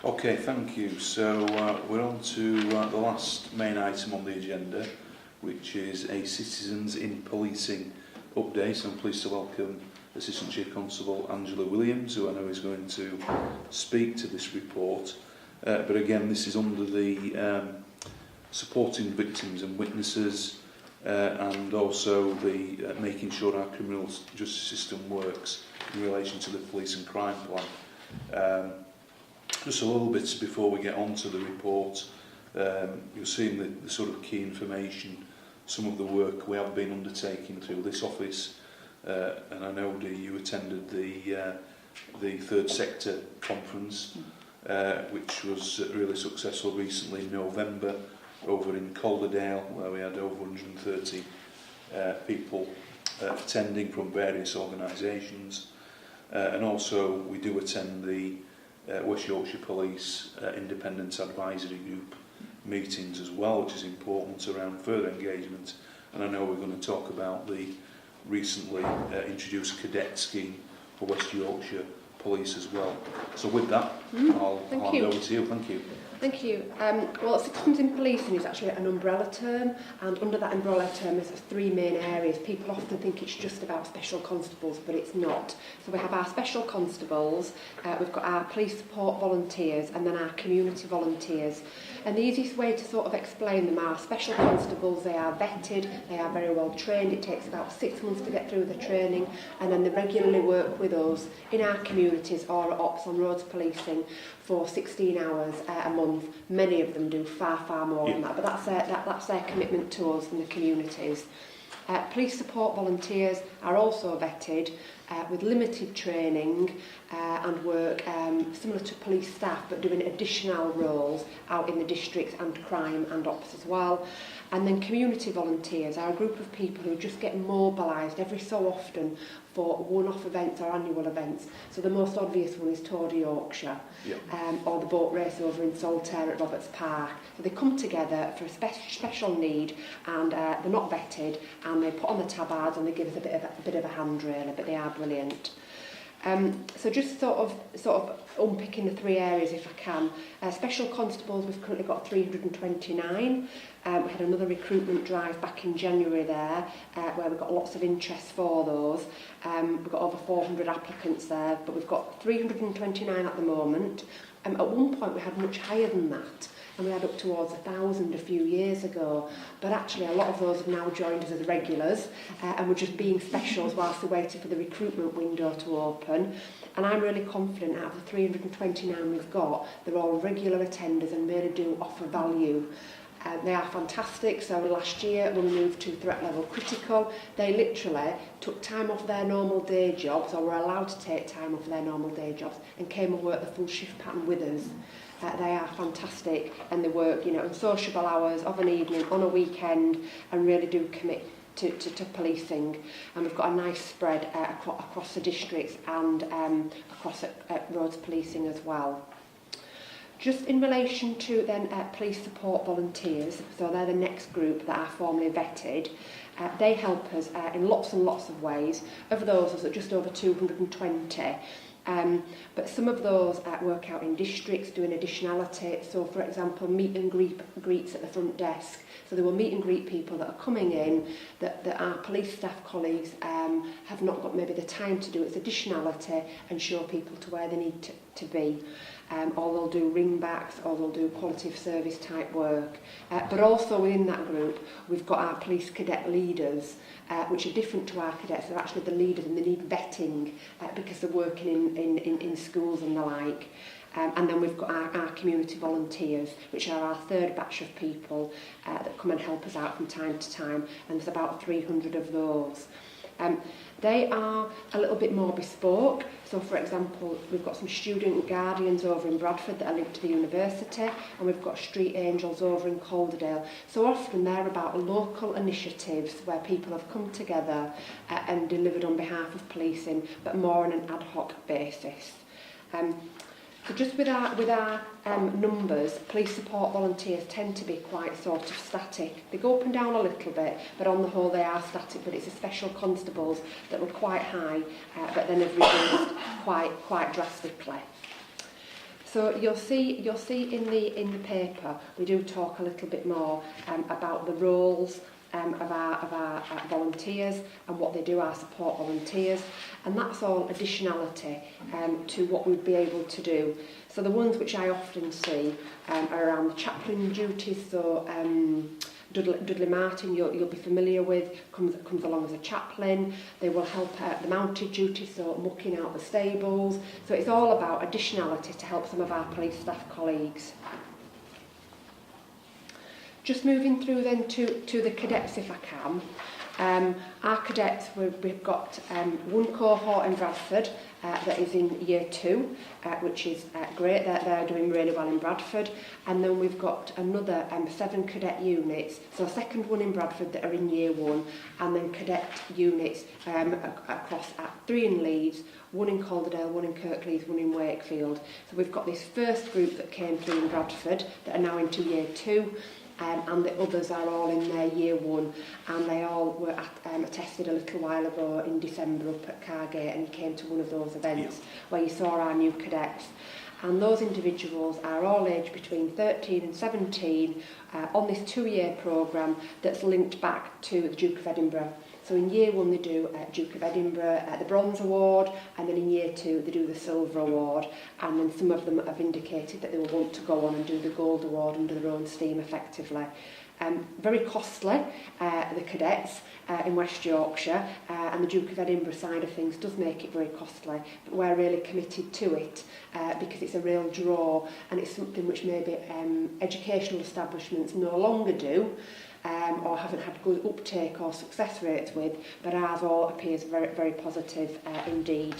Okay, thank you. So we're on to the last main item on the agenda, which is a Citizens in Policing update. I'm pleased to welcome Assistant Chief Constable Angela Williams, who I know is going to speak to this report. But again, this is under the supporting victims and witnesses, and also the making sure our criminal justice system works in relation to the police and crime plan. Just a little bit before we get on to the report, you'll see in the sort of key information some of the work we have been undertaking through this office, and I know that you attended the third sector conference, which was really successful recently in November over in Calderdale, where we had over 130 people attending from various organisations, and also we do attend the West Yorkshire Police Independent Advisory Group meetings as well, which is important around further engagement. And I know we're going to talk about the recently introduced cadet scheme for West Yorkshire Police as well. So with that, I'll hand over to you. Thank you. Thank you. Well, Citizens in Policing is actually an umbrella term, and under that umbrella term there's three main areas. People often think it's just about special constables, but it's not. So we have our special constables, we've got our police support volunteers, and then our community volunteers. And the easiest way to sort of explain them are special constables, they are vetted, they are very well trained, it takes about 6 months to get through the training, and then they regularly work with us in our communities or at Ops on Roads Policing for 16 hours a month. Many of them do far more than that, but that's their commitment to us and the communities. Police support volunteers are also vetted with limited training and work similar to police staff, but doing additional roles out in the districts and crime and ops as well. And then community volunteers are a group of people who just get mobilised every so often for one-off events or annual events. So the most obvious one is Tour de Yorkshire, or the boat race over in Saltaire at Roberts Park. So they come together for a special need, and they're not vetted, and they put on the tabards and they give us a bit of a hand really, but they are brilliant. So just sort of unpicking the three areas if I can. Special constables, we've currently got 329. We had another recruitment drive back in January there, where we got lots of interest for those. We've got over 400 applicants there, but we've got 329 at the moment. At one point we had much higher than that, and we had up towards 1,000 a few years ago, but actually a lot of those have now joined us as regulars, and we're just being specials whilst we're waiting for the recruitment window to open. And I'm really confident out of the 329 we've got, they're all regular attenders and really do offer value. They are fantastic. So last year when we moved to threat level critical, they literally took time off their normal day jobs, or were allowed to take time off their normal day jobs, and came and worked the full shift pattern with us. They are fantastic, and they work, in sociable hours, of an evening, on a weekend, and really do commit to policing. And we've got a nice spread across the districts and across at Roads Policing as well. Just in relation to then police support volunteers, so they're the next group that are formally vetted. They help us in lots and lots of ways. Of those, there's just over 220. But some of those work out in districts doing additionality. So, for example, meet and greets at the front desk. So they will meet and greet people that are coming in that our police staff colleagues have not got maybe the time to do. It's additionality and show people to where they need to be. Or they'll do ringbacks, or they'll do quality of service type work. But also within that group, we've got our police cadet leaders, which are different to our cadets. They're actually the leaders, and they need vetting because they're working in schools and the like. And then we've got our community volunteers, which are our third batch of people that come and help us out from time to time, and there's about 300 of those. They are a little bit more bespoke. So, for example, we've got some student guardians over in Bradford that are linked to the university, and we've got street angels over in Calderdale. So often they're about local initiatives where people have come together and delivered on behalf of policing, but more on an ad hoc basis. So just with our numbers, police support volunteers tend to be quite sort of static. They go up and down a little bit, but on the whole they are static. But it's the special constables that were quite high, but then have reduced quite drastically. So you'll see in the paper we do talk a little bit more about the roles of our volunteers and what they do, our support volunteers, and that's all additionality to what we'd be able to do. So the ones which I often see are around the chaplain duties. So Dudley Martin, you'll be familiar with, comes along as a chaplain. They will help the mounted duty, so mucking out the stables. So it's all about additionality to help some of our police staff colleagues. Just moving through then to the cadets, if I can. Our cadets, we've got one cohort in Bradford that is in year 2, which is great. They're doing really well in Bradford. And then we've got another 7 cadet units, so a second one in Bradford that are in year 1, and then cadet units across 3 in Leeds, 1 in Calderdale, 1 in Kirklees, 1 in Wakefield. So we've got this first group that came through in Bradford that are now into year 2. And the others are all in their year 1, and they all were attested a little while ago in December up at Cargate, and you came to one of those events where you saw our new cadets. And those individuals are all aged between 13 and 17 on this 2-year programme that's linked back to the Duke of Edinburgh. So in year 1 they do Duke of Edinburgh, the Bronze Award, and then in year 2 they do the Silver Award, and then some of them have indicated that they will want to go on and do the Gold Award under their own steam effectively. Very costly, the cadets in West Yorkshire, and the Duke of Edinburgh side of things does make it very costly, but we're really committed to it because it's a real draw, and it's something which maybe educational establishments no longer do, or haven't had good uptake or success rates with, but ours all appears very, very positive indeed.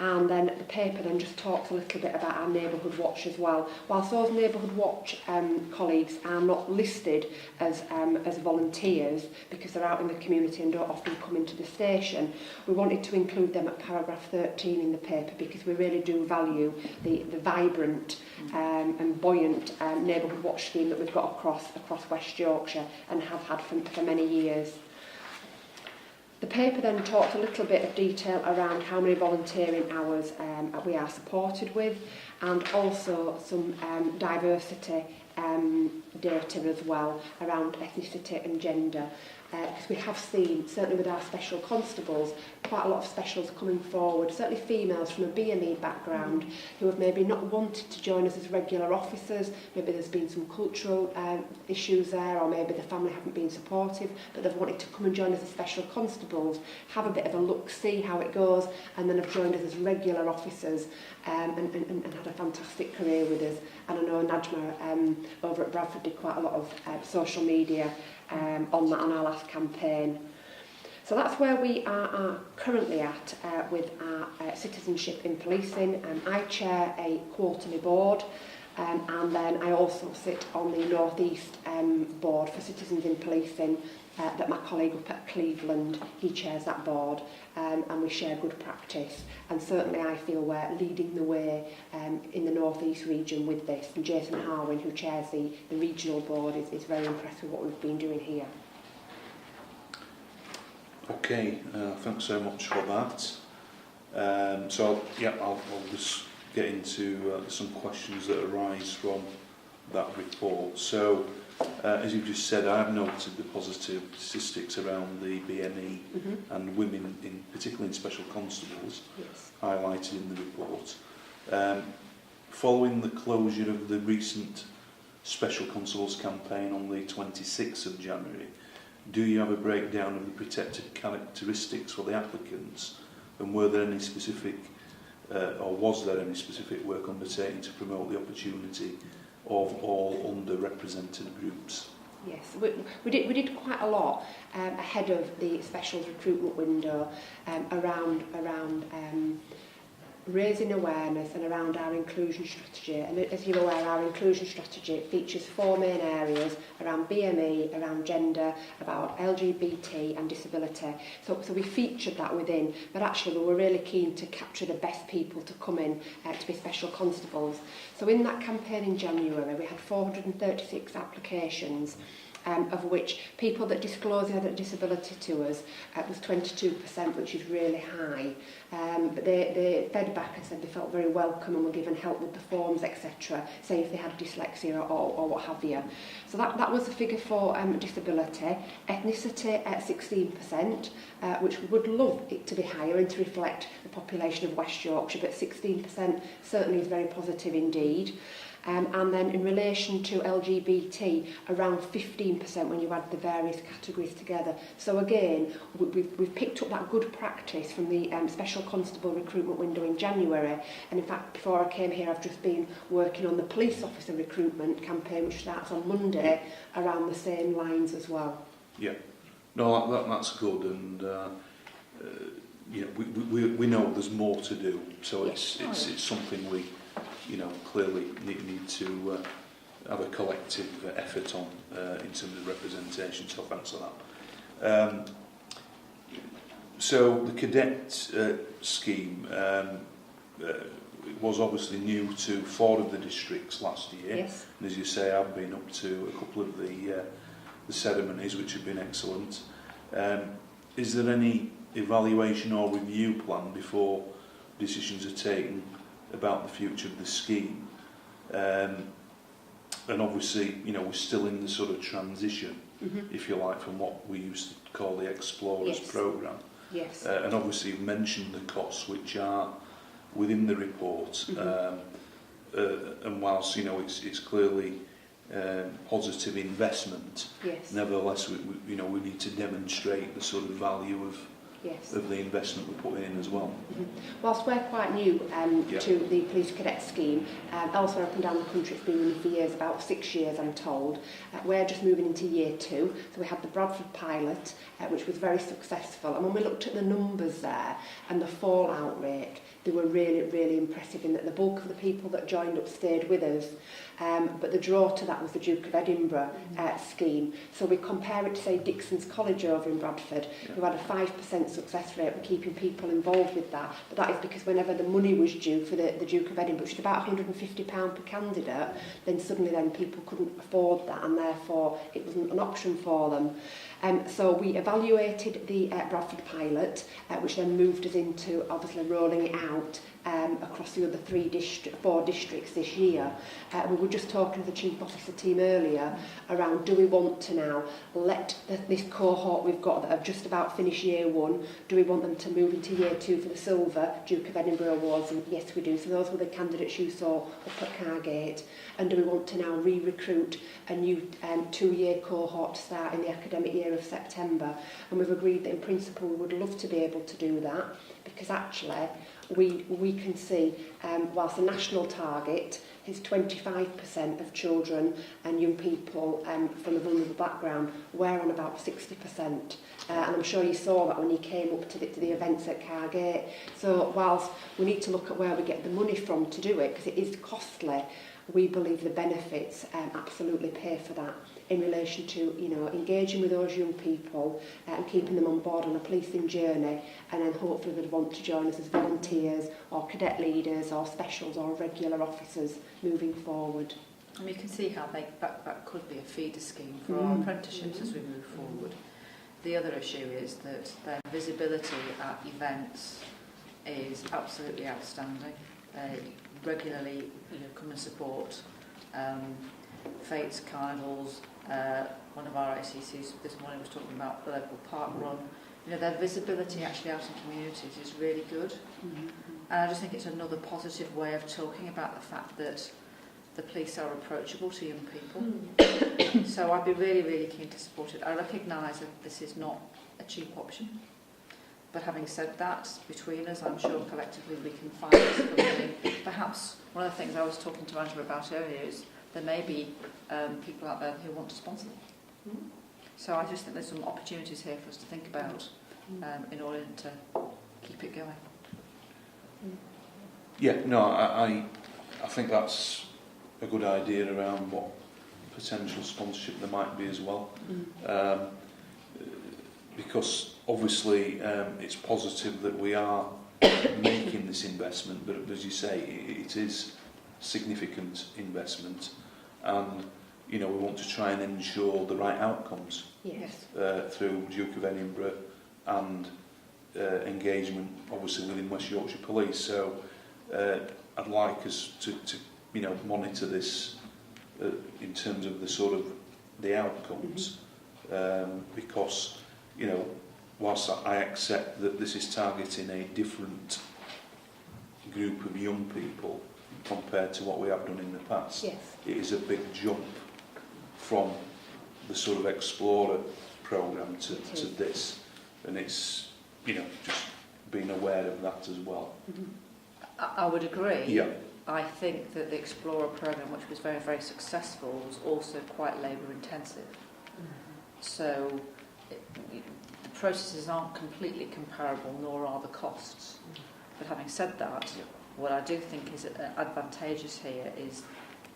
And then the paper then just talks a little bit about our Neighbourhood Watch as well. Whilst those Neighbourhood Watch colleagues are not listed as volunteers because they're out in the community and don't often come into the station, we wanted to include them at paragraph 13 in the paper because we really do value the vibrant and buoyant Neighbourhood Watch scheme that we've got across West Yorkshire and have had for many years. The paper then talks a little bit of detail around how many volunteering hours we are supported with, and also some diversity data as well around ethnicity and gender. Because we have seen, certainly with our special constables, quite a lot of specials coming forward, certainly females from a BME background who have maybe not wanted to join us as regular officers. Maybe there's been some cultural issues there, or maybe the family haven't been supportive, but they've wanted to come and join us as special constables, have a bit of a look, see how it goes, and then have joined us as regular officers and had a fantastic career with us. And I know Najma over at Bradford did quite a lot of social media on our last campaign. So that's where we are currently at with our citizenship in policing. I chair a quarterly board, and then I also sit on the North East board for citizens in policing that my colleague up at Cleveland, he chairs that board, and we share good practice. And certainly I feel we're leading the way in the North East region with this. And Jason Harwin, who chairs the regional board, is very impressed with what we've been doing here. Okay, thanks so much for that. I'll just get into some questions that arise from that report. So, as you've just said, I've noted the positive statistics around the BME and women, particularly in special constables, highlighted in the report. Following the closure of the recent special constables campaign on the 26th of January, do you have a breakdown of the protected characteristics for the applicants, and were there any specific, or was there any specific work undertaken to promote the opportunity of all underrepresented groups? Yes, we did quite a lot ahead of the specials recruitment window around raising awareness and around our inclusion strategy. And as you're aware, our inclusion strategy features 4 main areas around BME, around gender, about LGBT and disability. So we featured that within, but actually we were really keen to capture the best people to come in to be special constables. So in that campaign in January, we had 436 applications, of which people that disclosed they had a disability to us was 22%, which is really high. But they fed back and said they felt very welcome and were given help with the forms, etc., say if they had dyslexia or what have you. So that was the figure for disability. Ethnicity at 16%, which we would love it to be higher and to reflect the population of West Yorkshire, but 16% certainly is very positive indeed. And then in relation to LGBT, around 15% when you add the various categories together. So again, we've picked up that good practice from the Special Constable recruitment window in January. And in fact, before I came here, I've just been working on the police officer recruitment campaign, which starts on Monday, around the same lines as well. Yeah, no, that's good, and you know, we know there's more to do, so it's something we, you know, clearly need to have a collective effort on in terms of representation. So thanks for that. So the cadet scheme was obviously new to 4 of the districts last year. Yes. And as you say, I've been up to a couple of the ceremonies, which have been excellent. Is there any evaluation or review plan before decisions are taken about the future of the scheme? And obviously, you know, we're still in the sort of transition, if you like, from what we used to call the Explorers programme. Yes. And obviously you've mentioned the costs which are within the report. And whilst, you know, it's clearly positive investment, yes, nevertheless, you know, we need to demonstrate the sort of value of yes, of the investment we're putting in as well. Whilst we're quite new to the police cadet scheme, elsewhere up and down the country it's been running for years, about 6 years I'm told. We're just moving into year 2, so we had the Bradford pilot, which was very successful, and when we looked at the numbers there and the fallout rate, they were really, really impressive in that the bulk of the people that joined up stayed with us. But the draw to that was the Duke of Edinburgh scheme. So we compare it to, say, Dixon's College over in Bradford, who had a 5% success rate for keeping people involved with that. But that is because whenever the money was due for the Duke of Edinburgh, which is about £150 per candidate, then suddenly people couldn't afford that, and therefore it wasn't an option for them. So we evaluated the Bradford pilot, which then moved us into obviously rolling it out across the other 4 districts this year. We were just talking to the Chief Officer team earlier around, do we want to now let this cohort we've got that have just about finished year 1, do we want them to move into year 2 for the Silver Duke of Edinburgh Awards? And yes, we do. So those were the candidates you saw up at Cargate. And do we want to now re-recruit a new 2-year cohort to start in the academic year of September? And we've agreed that in principle we would love to be able to do that, because actually we can see, whilst the national target is 25% of children and young people from a vulnerable background, we're on about 60%. And I'm sure you saw that when you came up to the events at Cargate. So whilst we need to look at where we get the money from to do it, because it is costly, we believe the benefits absolutely pay for that in relation to, you know, engaging with those young people and keeping them on board on a policing journey, and then hopefully they'd want to join us as volunteers or cadet leaders or specials or regular officers moving forward. And you can see how that could be a feeder scheme for our apprenticeships as we move forward. The other issue is that their visibility at events is absolutely outstanding. They regularly, you know, come and support fetes, carnivals. One of our ACCs this morning was talking about the local park run. You know, their visibility actually out in communities is really good. And I just think it's another positive way of talking about the fact that the police are approachable to young people. So I'd be really, really keen to support it. I recognise that this is not a cheap option. But having said that, between us, I'm sure collectively we can find something. Perhaps one of the things I was talking to Angela about earlier is there may be people out there who want to sponsor them. So I just think there's some opportunities here for us to think about in order to keep it going. Yeah, no, I think that's a good idea around what potential sponsorship there might be as well. Because obviously it's positive that we are making this investment, but as you say, it is significant investment, and you know, we want to try and ensure the right outcomes Yes. through Duke of Edinburgh and engagement, obviously, within West Yorkshire Police. So I'd like us to you know, monitor this in terms of the sort of the outcomes, because, you know, whilst I accept that this is targeting a different group of young people compared to what we have done in the past, Yes. it is a big jump from the sort of Explorer programme to this, and it's, you know, just being aware of that as well. I would agree. Yeah. I think that the Explorer programme, which was very, very successful, was also quite labour intensive. So the processes aren't completely comparable, nor are the costs. But having said that, what I do think is advantageous here is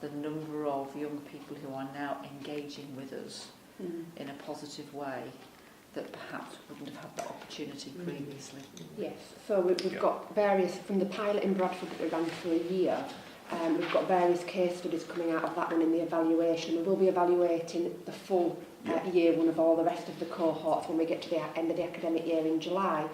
the number of young people who are now engaging with us in a positive way that perhaps wouldn't have had that opportunity previously. Yes, so we've got various, from the pilot in Bradford that we ran for a year, we've got various case studies coming out of that one in the evaluation. We will be evaluating the full year one of all the rest of the cohorts when we get to the end of the academic year in July.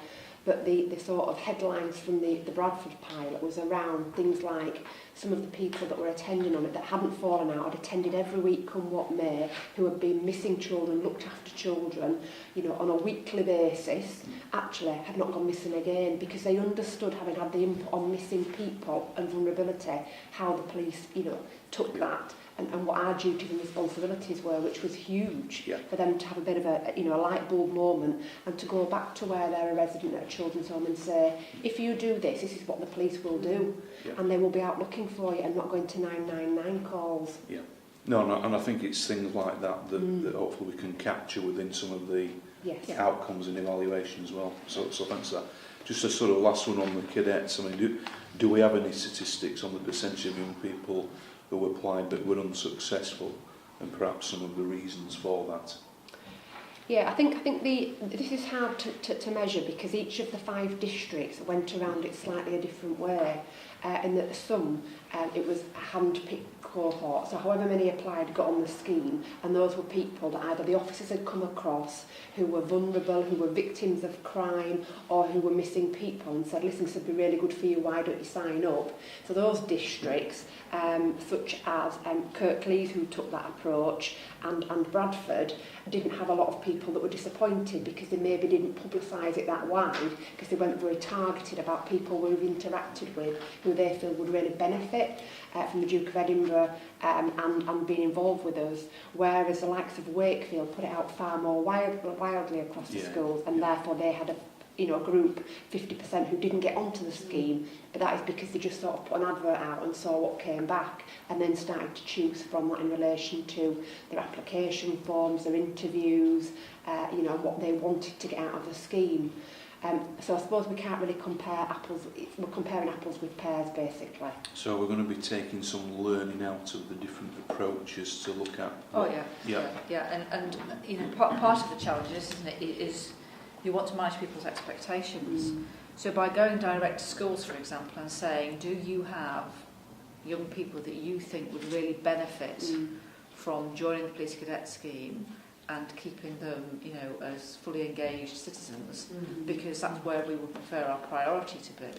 But the sort of headlines from the Bradford pilot was around things like some of the people that were attending on it that hadn't fallen out, had attended every week come what may, who had been missing children, looked after children, you know, on a weekly basis, actually had not gone missing again because they understood, having had the input on missing people and vulnerability, how the police, you know, took that and what our duties and responsibilities were, which was huge for them to have a bit of a, you know, a light bulb moment and to go back to where they're a resident at a children's home and say, if you do this, this is what the police will do, and they will be out looking for you and not going to 999 calls. Yeah. No, and I think it's things like that that hopefully we can capture within some of the outcomes and evaluation as well. So thanks for that. Just a sort of last one on the cadets. I mean, do we have any statistics on the percentage of young people who applied but were unsuccessful, and perhaps some of the reasons for that? Yeah, I think this is hard to measure because each of the 5 districts went around it slightly a different way, and that some it was a hand-picked cohort, so however many applied got on the scheme, and those were people that either the officers had come across who were vulnerable, who were victims of crime, or who were missing people and said, listen, this would be really good for you, why don't you sign up? So those districts, such as Kirklees, who took that approach, and Bradford, didn't have a lot of people that were disappointed because they maybe didn't publicise it that wide, because they weren't very targeted about people we've interacted with who they feel would really benefit from the Duke of Edinburgh and being involved with us, whereas the likes of Wakefield put it out far more wildly across the schools, and therefore they had a group, 50%, who didn't get onto the scheme, but that is because they just sort of put an advert out and saw what came back and then started to choose from that in relation to their application forms, their interviews, what they wanted to get out of the scheme. So I suppose we can't really compare apples, we're comparing apples with pears basically. So we're going to be taking some learning out of the different approaches to look at. And you know, part of the challenge, isn't it, is you want to manage people's expectations. So by going direct to schools, for example, and saying, do you have young people that you think would really benefit from joining the police cadet scheme and keeping them, you know, as fully engaged citizens, because that's where we would prefer our priority to be.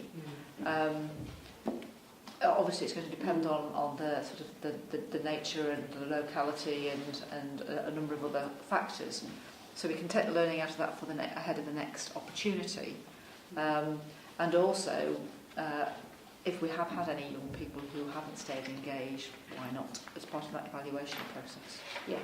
Obviously, it's going to depend on the sort of the nature and the locality and a number of other factors. So we can take the learning out of that for ahead of the next opportunity. And also, if we have had any young people who haven't stayed engaged, why not, as part of that evaluation process? Yes.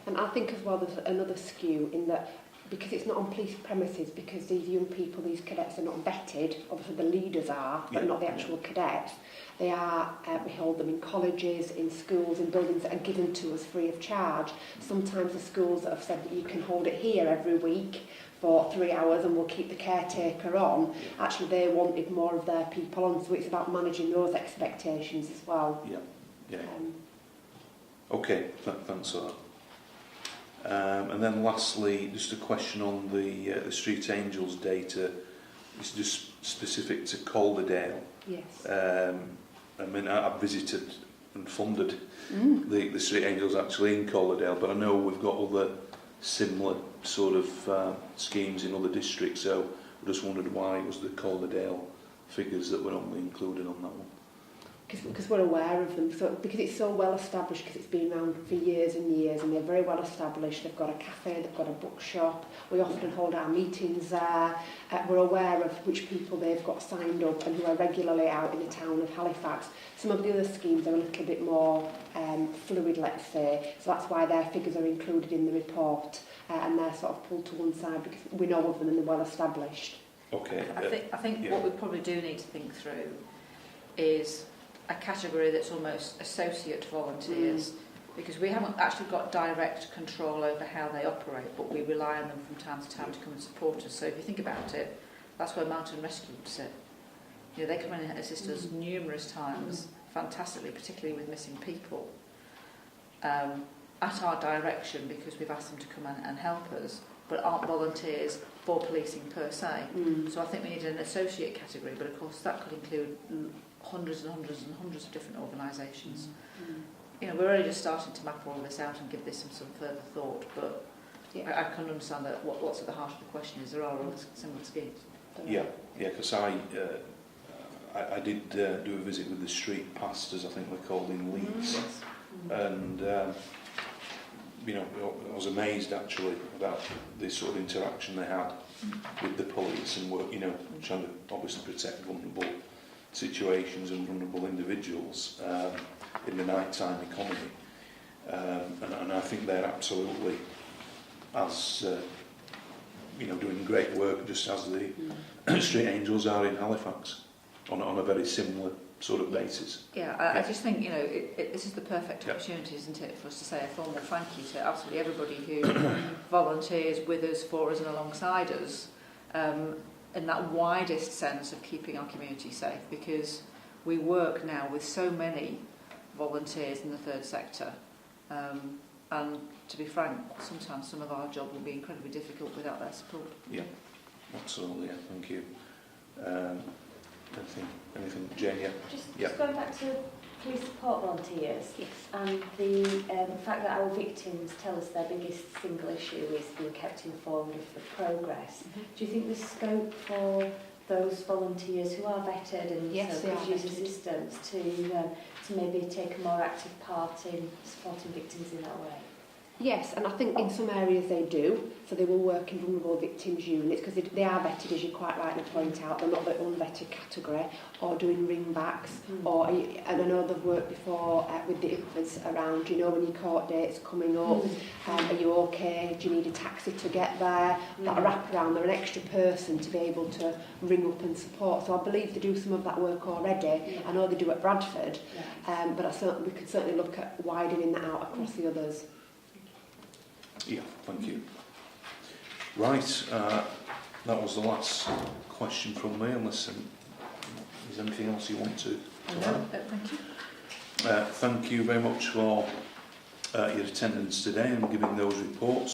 And I think as well there's another skew in that because it's not on police premises, because these young people, these cadets are not vetted, obviously the leaders are, but not the actual cadets. They are, we hold them in colleges, in schools, in buildings that are given to us free of charge. Sometimes the schools that have said that you can hold it here every week for 3 hours and we'll keep the caretaker on, actually they wanted more of their people on, so it's about managing those expectations as well. Okay, thanks for that. And then lastly, just a question on the Street Angels data. It's just specific to Calderdale. Yes. I mean, I've visited and funded the Street Angels actually in Collardale, but I know we've got other similar sort of schemes in other districts, so I just wondered why it was the Collardale figures that were only included on that one. Because we're aware of them, so because it's so well established, because it's been around for years and years, and they're very well established. They've got a cafe, they've got a bookshop. We often hold our meetings there. We're aware of which people they've got signed up and who are regularly out in the town of Halifax. Some of the other schemes are a little bit more fluid, let's say, so that's why their figures are included in the report, and they're sort of pulled to one side because we know of them and they're well established. Okay. I think yeah. what we probably do need to think through is a category that's almost associate volunteers, because we haven't actually got direct control over how they operate, but we rely on them from time to time to come and support us. So if you think about it, that's where Mountain Rescue would sit. You know, they come in and assist us numerous times, fantastically, particularly with missing people, at our direction, because we've asked them to come and help us, but aren't volunteers for policing per se. So I think we need an associate category, but of course that could include hundreds and hundreds and hundreds of different organisations. You know, we're only just starting to map all of this out and give this some further thought, but I can understand that what's at the heart of the question is there are other similar schemes. Yeah, because I did do a visit with the street pastors, I think they're called, in Leeds, and you know, I was amazed actually about the sort of interaction they had with the police and work, you know, trying to obviously protect vulnerable situations and vulnerable individuals in the nighttime economy, and I think they're absolutely as you know, doing great work, just as the Street Angels are in Halifax on a very similar sort of basis. Yeah, I just think, you know, this is the perfect opportunity, isn't it, for us to say a formal thank you to absolutely everybody who volunteers with us, for us and alongside us, in that widest sense of keeping our community safe, because we work now with so many volunteers in the third sector, and to be frank, sometimes some of our job will be incredibly difficult without their support. Yeah, absolutely, yeah, thank you. Anything, Jane? Yeah. Just going back to police support volunteers, and the fact that our victims tell us their biggest single issue is being kept informed of the progress. Do you think there's scope for those volunteers who are vetted and could use assistance to maybe take a more active part in supporting victims in that way? Yes, and I think in some areas they do. So they will work in vulnerable victims units because they are vetted, as you quite rightly point out. They're not the unvetted category, or doing ringbacks, or, and I know they've worked before with the IPVAs around, you know, when your court date's coming up, are you okay, do you need a taxi to get there, that wraparound, they're an extra person to be able to ring up and support. So I believe they do some of that work already. I know they do at Bradford, but we could certainly look at widening that out across the others. Yeah, thank you. Right, that was the last question from me, unless there's anything else you want to add? Thank you. Thank you very much for your attendance today and giving those reports.